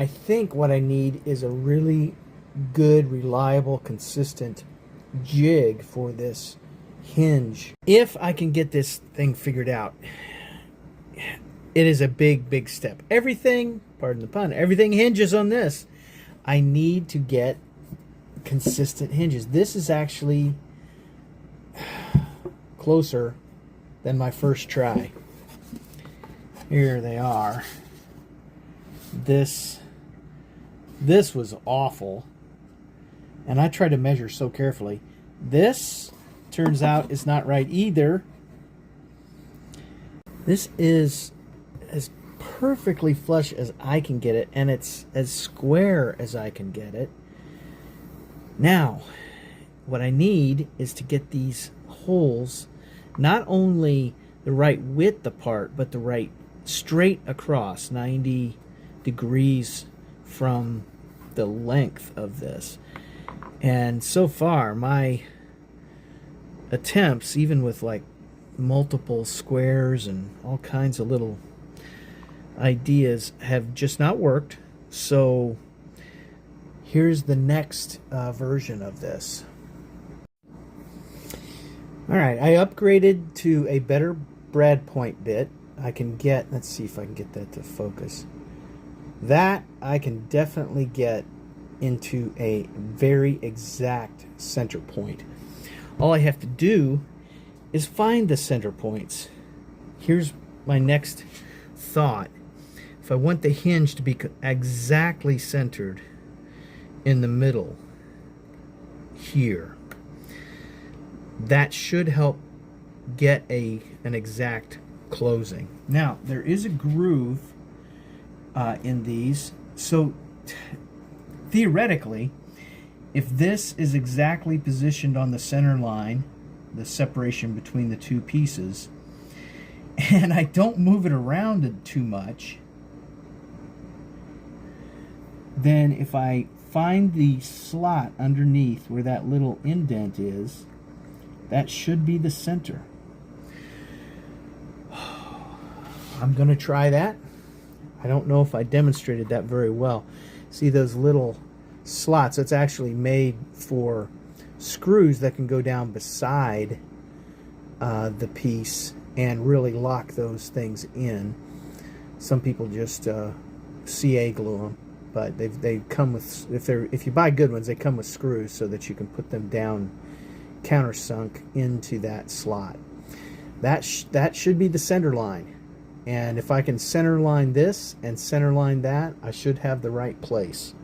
I think what I need is a really good, reliable, consistent jig for this hinge. If I can get this thing figured out, it is a big, big step. Everything, pardon the pun, everything hinges on this. I need to get consistent hinges. This is actually closer than my first try. Here they are. This was awful, and I tried to measure so carefully. This turns out is not right either. This is as perfectly flush as I can get it, and it's as square as I can get it. Now, what I need is to get these holes not only the right width apart, but the right straight across, 90 degrees from the length of this. And so far, my attempts, even with like multiple squares and all kinds of little ideas, have just not worked. So here's the next version of this. All right, I upgraded to a better brad point bit. I can get, let's see if I can get that to focus. That I can definitely get into a very exact center point. All I have to do is find the center points. Here's my next thought. If I want the hinge to be exactly centered in the middle here, that should help get an exact closing. Now, there is a groove in these, so theoretically, if this is exactly positioned on the center line, the separation between the two pieces, and I don't move it around too much, then if I find the slot underneath where that little indent is, that should be the center. I'm going to try that. I don't know if I demonstrated that very well. See those little slots? It's actually made for screws that can go down beside the piece and really lock those things in. Some people just CA glue them, but they come with, if you buy good ones, they come with screws so that you can put them down countersunk into that slot. That should be the center line. And if I can center line this and center line that, I should have the right place.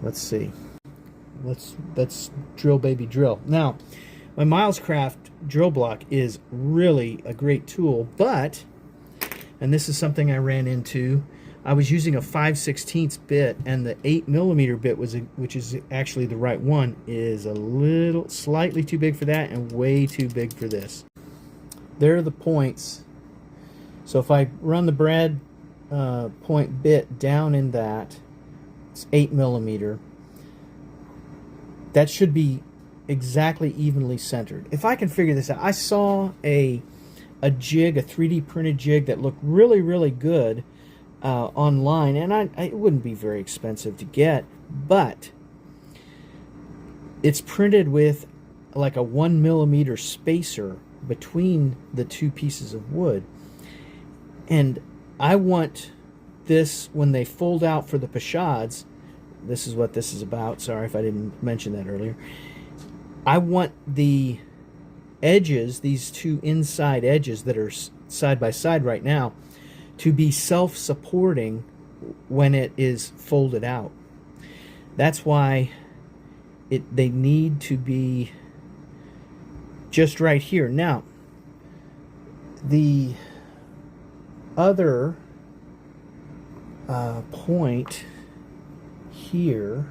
Let's see. Let's drill, baby, drill. Now, my Milescraft drill block is really a great tool, but, and this is something I ran into, I was using a 5/16 bit, and the 8mm bit, which is actually the right one, is a little, slightly too big for that and way too big for this. There are the points. So if I run the brad point bit down in that, it's 8mm. That should be exactly evenly centered. If I can figure this out, I saw a jig, a 3D printed jig that looked really, really good online, and it wouldn't be very expensive to get, but it's printed with like a 1mm spacer between the two pieces of wood. And I want this, when they fold out for the pochades, this is what this is about. Sorry if I didn't mention that earlier. I want the edges, these two inside edges that are side by side right now, to be self-supporting when it is folded out. That's why they need to be just right here. Now, the other point here,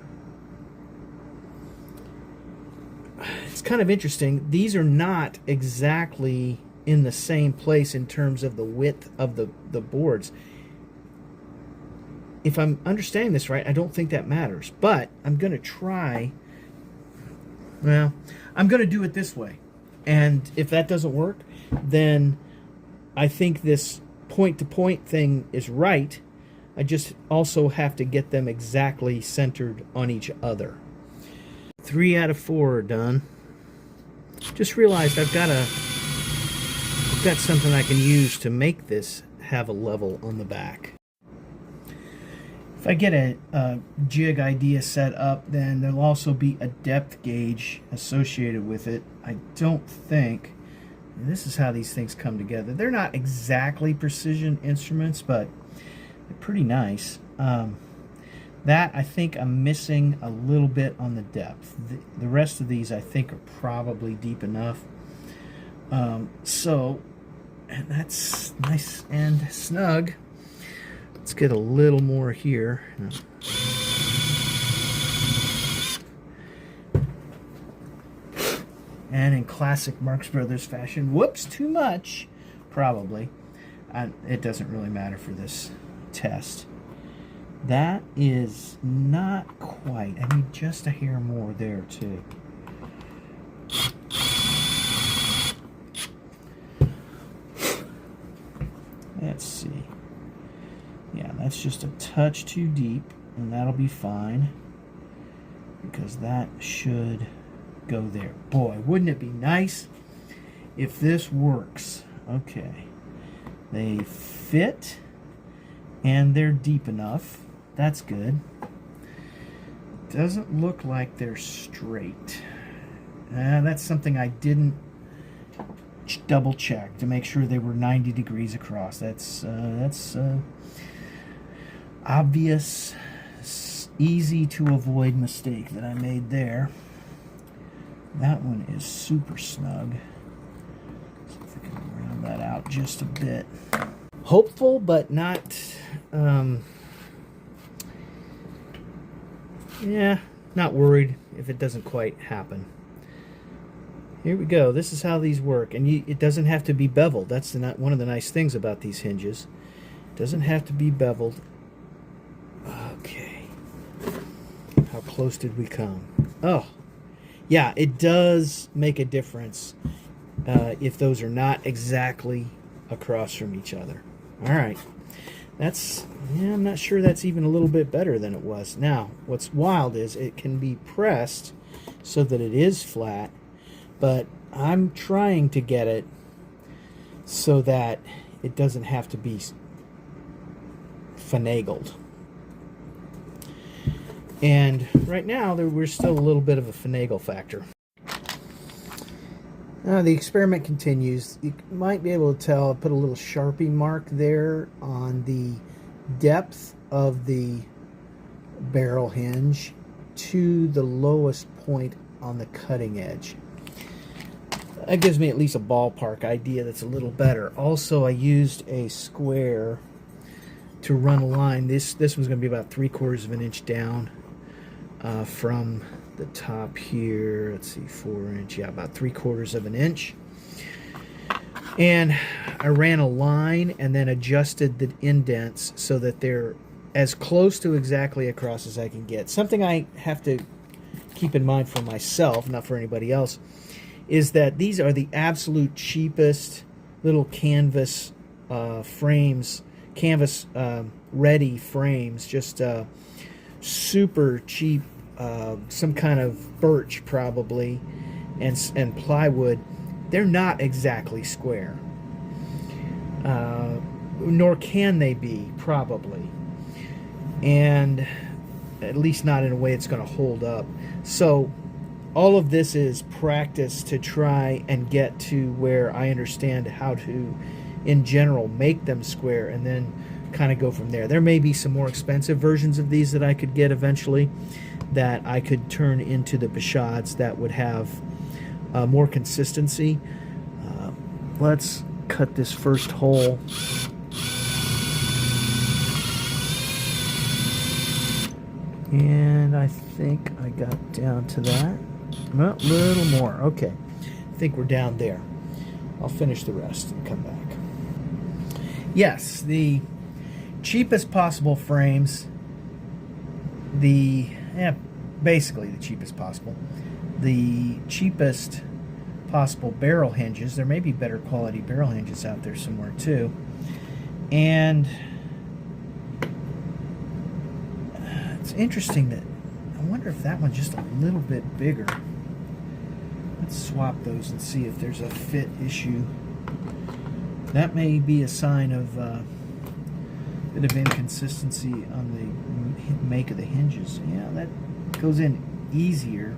it's kind of interesting. These are not exactly in the same place in terms of the width of the boards. If I'm understanding this right, I don't think that matters, but I'm going to try. Well, I'm going to do it this way, and if that doesn't work, then I think this point-to-point thing is right. I just also have to get them exactly centered on each other. 3 out of 4 are done. Just realized I've got something I can use to make this have a level on the back. If I get a jig idea set up, then there'll also be a depth gauge associated with it. I don't think, this is how these things come together. They're not exactly precision instruments, but they're pretty nice. That, I think I'm missing a little bit on the depth. The rest of these I think are probably deep enough. And that's nice and snug. Let's get a little more here. And in classic Marx Brothers fashion, whoops, too much, probably. It doesn't really matter for this test. That is not quite. I need just a hair more there, too. Let's see. Yeah, that's just a touch too deep, and that'll be fine, because that should go there. Boy, wouldn't it be nice if this works? Okay. They fit, and they're deep enough. That's good. Doesn't look like they're straight. That's something I didn't double check to make sure they were 90 degrees across. That's obvious, easy to avoid mistake that I made there. That one is super snug. See if we can round that out just a bit. Hopeful, but not, yeah, not worried if it doesn't quite happen. Here we go. This is how these work, and it doesn't have to be beveled. That's one of the nice things about these hinges. It doesn't have to be beveled. Okay. How close did we come? Oh, yeah, it does make a difference if those are not exactly across from each other. All right. That's, yeah, I'm not sure that's even a little bit better than it was. Now, what's wild is it can be pressed so that it is flat, but I'm trying to get it so that it doesn't have to be finagled. And right now, we're still a little bit of a finagle factor. The experiment continues. You might be able to tell, I put a little Sharpie mark there on the depth of the barrel hinge to the lowest point on the cutting edge. That gives me at least a ballpark idea that's a little better. Also, I used a square to run a line. This one's going to be about 3/4 of an inch down from the top here. Let's see, 4 inch, yeah, about 3/4 of an inch. And I ran a line and then adjusted the indents so that they're as close to exactly across as I can get. Something I have to keep in mind for myself, not for anybody else, is that these are the absolute cheapest little canvas frames, canvas ready frames, just super cheap, some kind of birch probably, and plywood. They're not exactly square, nor can they be, probably, and at least not in a way it's going to hold up. So all of this is practice to try and get to where I understand how to, in general, make them square, and then kind of go from there. There may be some more expensive versions of these that I could get eventually that I could turn into the Bichottes that would have more consistency. Let's cut this first hole. And I think I got down to that. Well, a little more. Okay. I think we're down there. I'll finish the rest and come back. Yes, the cheapest possible frames, basically the cheapest possible. The cheapest possible barrel hinges. There may be better quality barrel hinges out there somewhere too. And It's interesting that I wonder if that one's just a little bit bigger. Let's swap those and see if there's a fit issue. That may be a sign of a bit of inconsistency on the make of the hinges. Yeah, that goes in easier.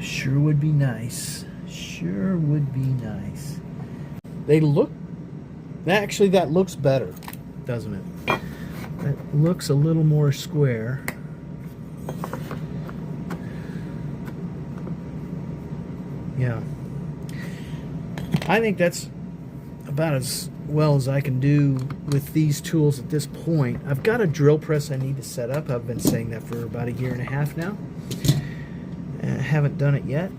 Sure would be nice. Sure would be nice. They look, actually that looks better, doesn't it? It looks a little more square. Yeah. I think that's about as well as I can do with these tools at this point. I've got a drill press I need to set up. I've been saying that for about 1.5 years now. I haven't done it yet.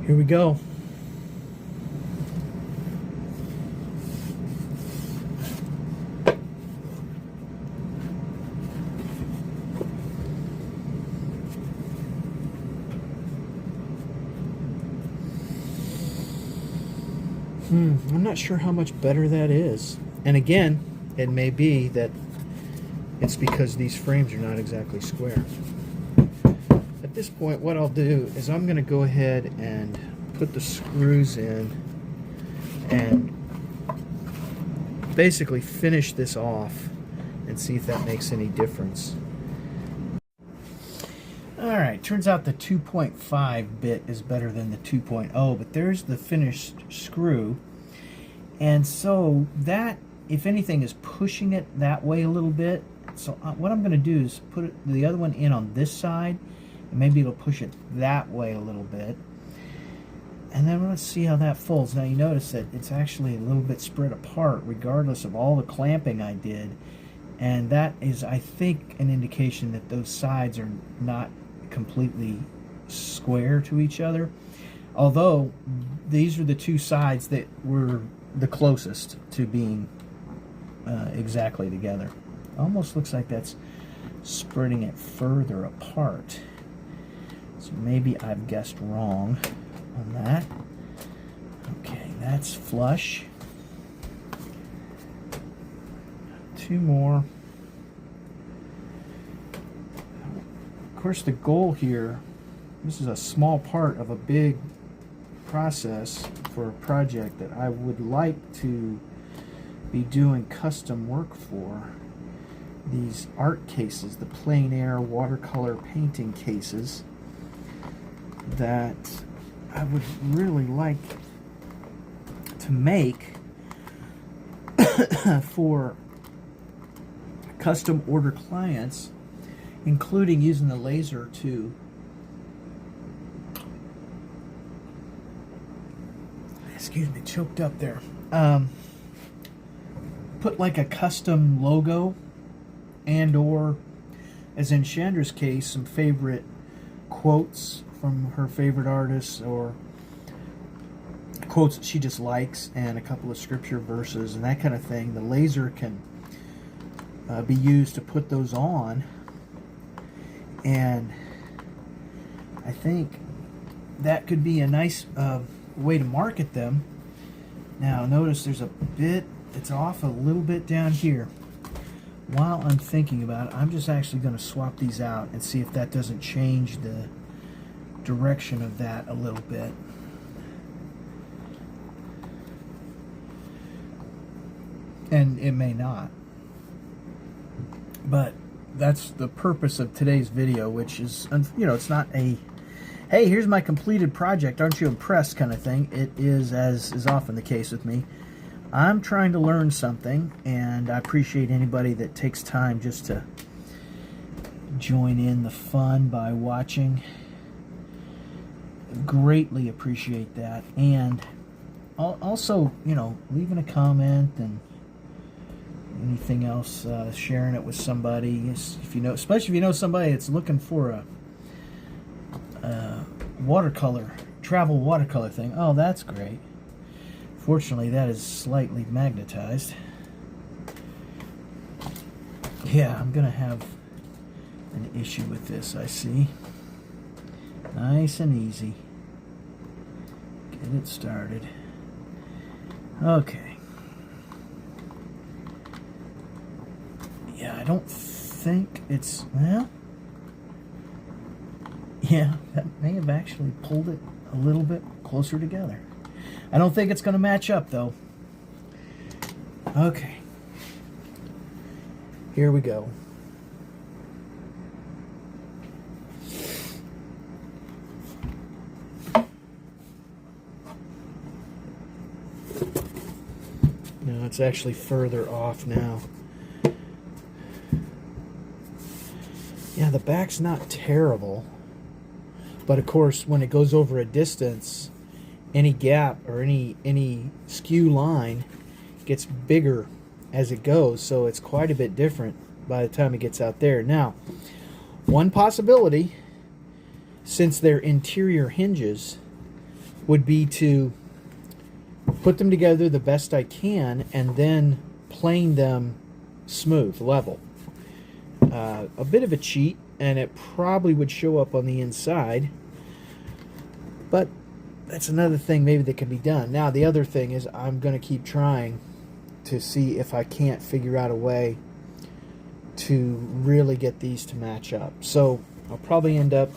Here we go. I'm not sure how much better that is. And again, it may be that it's because these frames are not exactly square. At this point, what I'll do is I'm going to go ahead and put the screws in and basically finish this off and see if that makes any difference. Alright, turns out the 2.5 bit is better than the 2.0, but there's the finished screw. And so that, if anything, is pushing it that way a little bit. So what I'm going to do is put the other one in on this side, and maybe it'll push it that way a little bit. And then let's see how that folds. Now you notice that it's actually a little bit spread apart regardless of all the clamping I did. And that is, I think, an indication that those sides are not completely square to each other. Although these are the two sides that were the closest to being exactly together. Almost looks like that's spreading it further apart. So maybe I've guessed wrong on that. Okay, that's flush. Two more. Of course, the goal here, this is a small part of a big process for a project that I would like to be doing custom work for. These art cases, the plein air watercolor painting cases that I would really like to make for custom order clients, including using the laser to choked up there. Put like a custom logo, and or, as in Chandra's case, some favorite quotes from her favorite artists, or quotes that she just likes, and a couple of scripture verses and that kind of thing. The laser can be used to put those on, and I think that could be a nice way to market them. Now notice there's a bit, it's off a little bit down here. While I'm thinking about it, I'm just actually going to swap these out and see if that doesn't change the direction of that a little bit. And it may not. But that's the purpose of today's video, which is, you know, it's not a, hey, here's my completed project, aren't you impressed kind of thing. It is, as is often the case with me, I'm trying to learn something, and I appreciate anybody that takes time just to join in the fun by watching. Greatly appreciate that. And also, you know, leaving a comment and anything else, sharing it with somebody, if you know, especially if you know somebody that's looking for a watercolor, travel watercolor thing. Oh, that's great. Fortunately, that is slightly magnetized. Yeah, I'm gonna have an issue with this, I see. Nice and easy. Get get it started. Okay. Yeah, I don't think it's, well, yeah, that may have actually pulled it a little bit closer together. I don't think it's going to match up, though. Okay. Here we go. No, it's actually further off now. Yeah, the back's not terrible. But of course, when it goes over a distance, any gap or any skew line gets bigger as it goes, so it's quite a bit different by the time it gets out there. Now, one possibility, since they're interior hinges, would be to put them together the best I can and then plane them smooth, level. A bit of a cheat, and it probably would show up on the inside, but that's another thing maybe that can be done. Now, the other thing is I'm going to keep trying to see if I can't figure out a way to really get these to match up. So I'll probably end up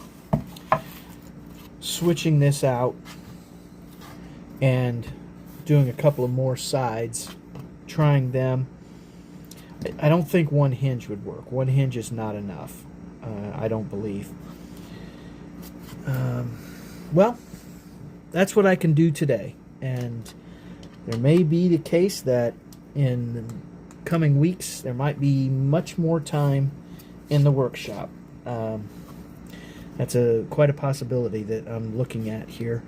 switching this out and doing a couple of more sides, trying them. I don't think one hinge would work. One hinge is not enough, I don't believe. Well, that's what I can do today, and there may be the case that in the coming weeks there might be much more time in the workshop. That's quite a possibility that I'm looking at here.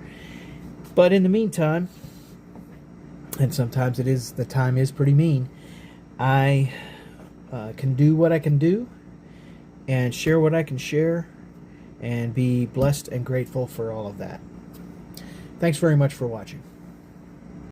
But in the meantime, and sometimes the time is pretty mean, I can do what I can do and share what I can share and be blessed and grateful for all of that. Thanks very much for watching.